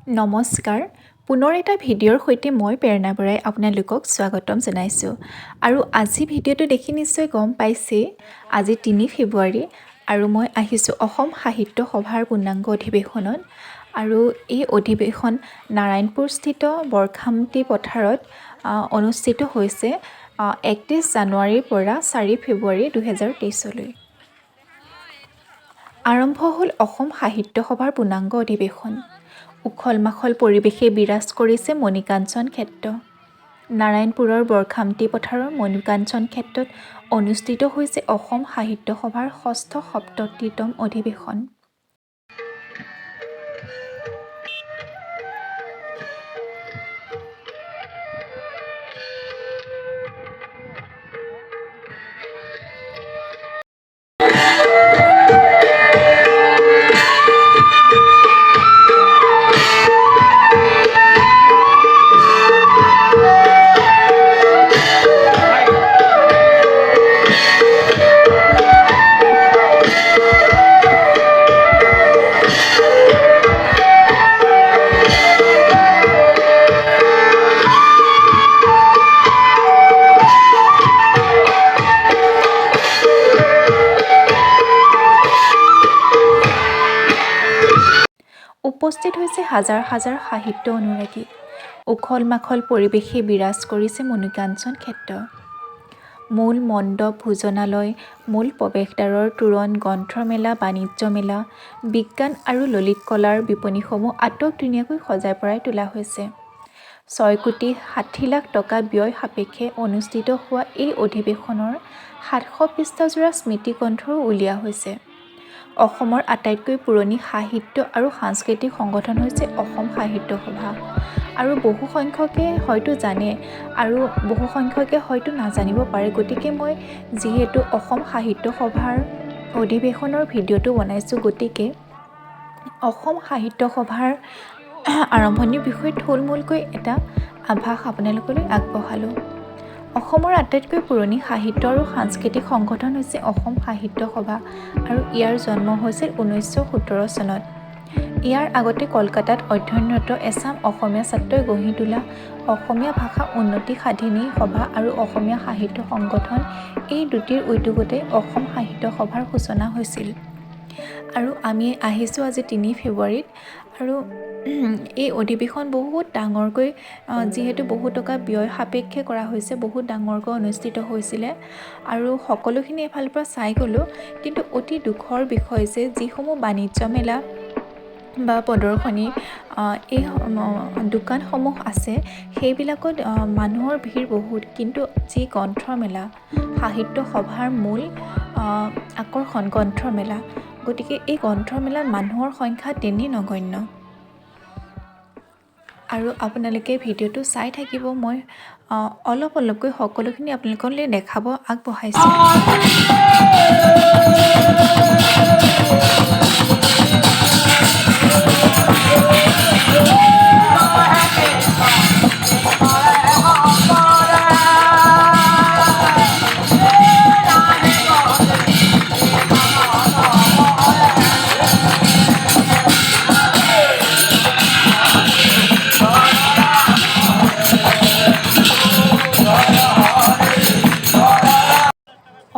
নমস্কাৰ পুনৰ এটা ভিডিঅ'ৰ সৈতে মই প্ৰেৰণা বৰাই আপোনালোকক স্বাগতম জনাইছোঁ আৰু আজি ভিডিঅ'টো দেখি নিশ্চয় গম পাইছেই আজি ৩ ফেব্ৰুৱাৰী আৰু মই আহিছোঁ অসম সাহিত্য সভাৰ পূৰ্ণাংগ অধিৱেশনত আৰু এই অধিৱেশন নাৰায়ণপুৰস্থিত বৰখামতি পথাৰত অনুষ্ঠিত হৈছে ৩১ জানুৱাৰীৰ পৰা ৪ ফেব্ৰুৱাৰী ২০২৩লৈ। আৰম্ভ হ'ল অসম সাহিত্য সভাৰ পূৰ্ণাংগ অধিৱেশন। উখল মাখল পৰিৱেশে বিৰাজ কৰিছে মণিকাঞ্চন ক্ষেত্ৰ। নাৰায়ণপুৰৰ বৰখামতি পথাৰৰ মণিকাঞ্চন ক্ষেত্ৰত অনুষ্ঠিত হৈছে অসম সাহিত্য সভাৰ ৬৭তম অধিৱেশন। উপস্থিত হৈছে হাজাৰ হাজাৰ সাহিত্য অনুৰাগী। উখল মাখল পৰিৱেশে বিৰাজ কৰিছে মণিকাঞ্চন ক্ষেত্ৰ। মূল মণ্ডপ ভোজনালয়, মূল প্ৰৱেশদ্বাৰৰ তোৰণ, গ্ৰন্থমেলা, বাণিজ্য মেলা, বিজ্ঞান আৰু ললিত কলাৰ বিপণীসমূহ আটকধুনীয়াকৈ সজাই পৰাই তোলা হৈছে। ৬,৬০,০০,০০০ টকা ব্যয় সাপেক্ষে অনুষ্ঠিত হোৱা এই অধিৱেশনৰ ৭০০ পৃষ্ঠাজোৰা স্মৃতিগ্ৰন্থও উলিওৱা হৈছে। অসমৰ আটাইতকৈ পুৰণি সাহিত্য আৰু সাংস্কৃতিক সংগঠন হৈছে অসম সাহিত্য সভা আৰু বহু সংখ্যকে হয়তো জানে আৰু বহু সংখ্যকে হয়তো নাজানিব পাৰে। গতিকে মই যিহেতু অসম সাহিত্য সভাৰ অধিৱেশনৰ ভিডিঅ'টো বনাইছোঁ, গতিকে অসম সাহিত্য সভাৰ আৰম্ভণিৰ বিষয়ে থুলমূলকৈ এটা আভাস আপোনালোকলৈ আগবঢ়ালোঁ। অসমৰ আটাইতকৈ পুৰণি সাহিত্য আৰু সাংস্কৃতিক সংগঠন হৈছে অসম সাহিত্য সভা আৰু ইয়াৰ জন্ম হৈছিল ১৯১৭ চনত। ইয়াৰ আগতে কলকাতাত অধ্যয়নৰত এচাম অসমীয়া ছাত্ৰই গঢ়ি তোলা অসমীয়া ভাষা উন্নতি সাধিনী সভা আৰু অসমীয়া সাহিত্য সংগঠন এই দুটিৰ উদ্যোগতে অসম সাহিত্য সভাৰ সূচনা হৈছিল। আৰু আমি আহিছোঁ আজি ৩ ফেব্ৰুৱাৰীত আৰু এই অধিৱেশন বহুত ডাঙৰকৈ যিহেতু বহু টকা ব্যয় সাপেক্ষে কৰা হৈছে, বহুত ডাঙৰকৈ অনুষ্ঠিত হৈছিলে আৰু সকলোখিনি এফালৰ পৰা চাই গ'লোঁ। কিন্তু অতি দুখৰ বিষয় যে যিসমূহ বাণিজ্য মেলা বা প্ৰদৰ্শনী এই দোকানসমূহ আছে সেইবিলাকত মানুহৰ ভিৰ বহুত, কিন্তু যি গ্ৰন্থমেলা সাহিত্য সভাৰ মূল আকৰ্ষণ গ্ৰন্থমেলা, গতিকে এই গ্ৰন্থমেলাত মানুহৰ সংখ্যা তেনেই নগণ্য। আৰু আপোনালোকে ভিডিঅ'টো চাই থাকিব, মই অলপ অলপকৈ সকলোখিনি আপোনালোকলৈ দেখাব আগবঢ়াইছোঁ।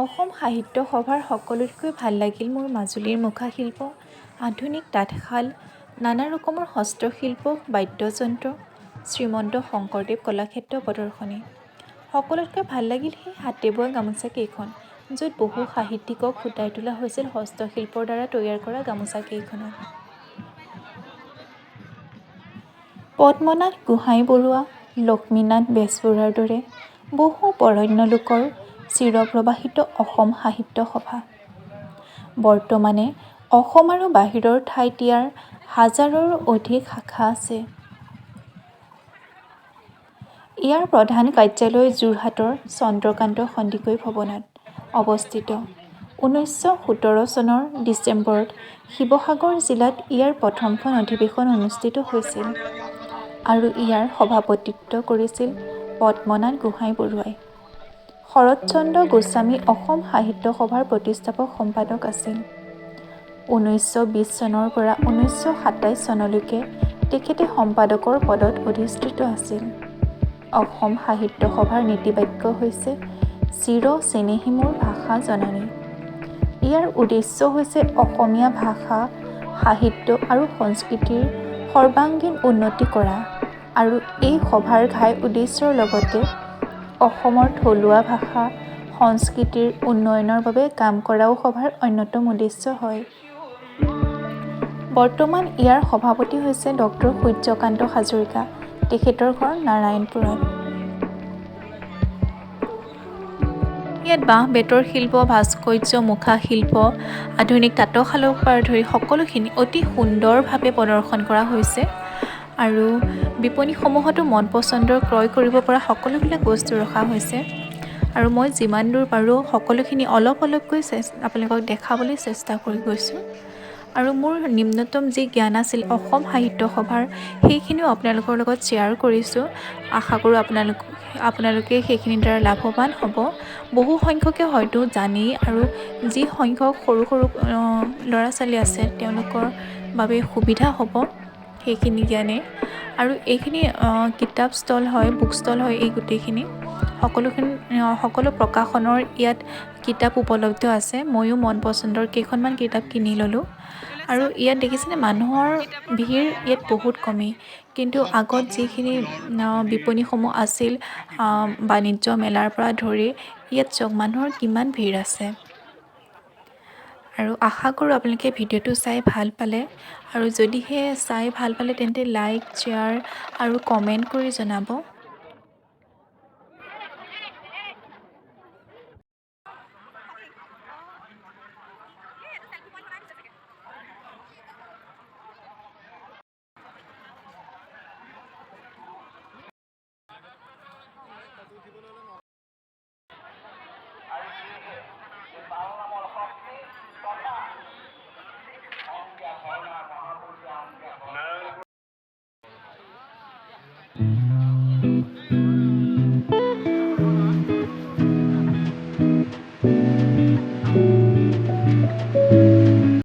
অসম সাহিত্য সভাৰ সকলোতকৈ ভাল লাগিল মোৰ মাজুলীৰ মুখাশিল্প, আধুনিক তাঁতশাল, নানা ৰকমৰ হস্তশিল্প, বাদ্যযন্ত্ৰ, শ্ৰীমন্ত শংকৰদেৱ কলাক্ষেত্ৰ প্ৰদৰ্শনী। সকলোতকৈ ভাল লাগিল সেই হাতে বোৱা গামোচাকেইখন, য'ত বহু সাহিত্যিকক ফুটাই তোলা হৈছিল হস্তশিল্পৰ দ্বাৰা তৈয়াৰ কৰা গামোচাকেইখনত। পদ্মনাথ গোহাঁই বৰুৱা, লক্ষ্মীনাথ বেজবৰুৱাৰ দৰে বহু বৰেণ্য লোকৰ চিৰপ্ৰৱাসিত অসম সাহিত্য সভা। বৰ্তমানে অসম আৰু বাহিৰৰ ঠাইত ইয়াৰ হাজাৰৰো অধিক শাখা আছে। ইয়াৰ প্ৰধান কাৰ্যালয় যোৰহাটৰ চন্দ্ৰকান্ত সন্দিকৈ ভৱনত অৱস্থিত। ১৯১৭ চনৰ ডিচেম্বৰত শিৱসাগৰ জিলাত ইয়াৰ প্ৰথমখন অধিৱেশন অনুষ্ঠিত হৈছিল আৰু ইয়াৰ সভাপতিত্ব কৰিছিল পদ্মনাথ গোহাঁই বৰুৱাই। শৰৎচন্দ্ৰ গোস্বামী অসম সাহিত্য সভাৰ প্ৰতিষ্ঠাপক সম্পাদক আছিল। ১৯২০ চনৰ পৰা ১৯২৭ চনলৈকে তেখেতে সম্পাদকৰ পদত অধিষ্ঠিত আছিল। অসম সাহিত্য সভাৰ নীতিবাক্য হৈছে চিৰ চেনেহী মোৰ ভাষা জননী। ইয়াৰ উদ্দেশ্য হৈছে অসমীয়া ভাষা, সাহিত্য আৰু সংস্কৃতিৰ সৰ্বাংগীন উন্নতি কৰা আৰু এই সভাৰ ঘাই উদ্দেশ্যৰ লগতে অসমৰ থলুৱা ভাষা, সংস্কৃতিৰ উন্নয়নৰ বাবে কাম কৰাও সভাৰ অন্যতম উদ্দেশ্য হয়। বৰ্তমান ইয়াৰ সভাপতি হৈছে ডক্টৰ সূৰ্যকান্ত হাজৰিকা। তেখেতৰ ঘৰ নাৰায়ণপুৰত। ইয়াত বাঁহ বেতৰ শিল্প, ভাস্কৰ্য, মুখা শিল্প, আধুনিক তাঁতশালৰ পৰা ধৰি সকলোখিনি অতি সুন্দৰভাৱে প্ৰদৰ্শন কৰা হৈছে আৰু বিপণীসমূহতো মন পচন্দৰ ক্ৰয় কৰিব পৰা সকলোবিলাক বস্তু ৰখা হৈছে আৰু মই যিমান দূৰ পাৰোঁ সকলোখিনি অলপ অলপকৈ আপোনালোকক দেখাবলৈ চেষ্টা কৰি গৈছোঁ আৰু মোৰ নিম্নতম যি জ্ঞান আছিল অসম সাহিত্য সভাৰ সেইখিনিও আপোনালোকৰ লগত শ্বেয়াৰ কৰিছোঁ। আশা কৰোঁ আপোনালোকে সেইখিনিৰ দ্বাৰা লাভৱান হ'ব। বহু সংখ্যকে হয়তো জানেই আৰু যি সংখ্যক সৰু সৰু ল'ৰা ছোৱালী আছে তেওঁলোকৰ বাবে সুবিধা হ'ব সেইখিনি জ্ঞানে। আৰু এইখিনি কিতাপ ষ্টল হয়, বুক ষ্টল হয়। এই গোটেইখিনি সকলো প্ৰকাশনৰ ইয়াত কিতাপ উপলব্ধ আছে। ময়ো মন পচন্দৰ কেইখনমান কিতাপ কিনি ল'লোঁ আৰু ইয়াত দেখিছেনে মানুহৰ ভিৰ ইয়াত বহুত কমেই, কিন্তু আগত যিখিনি বিপণীসমূহ আছিল বাণিজ্য মেলাৰ পৰা ধৰি ইয়াত চাওক মানুহৰ কিমান ভিৰ আছে। আৰু আশা কৰোঁ আপোনালোকে ভিডিঅ'টো চাই ভাল পালে আৰু যদিহে চাই ভাল পালে তেন্তে লাইক, শ্বেয়াৰ আৰু কমেণ্ট কৰি জনাব।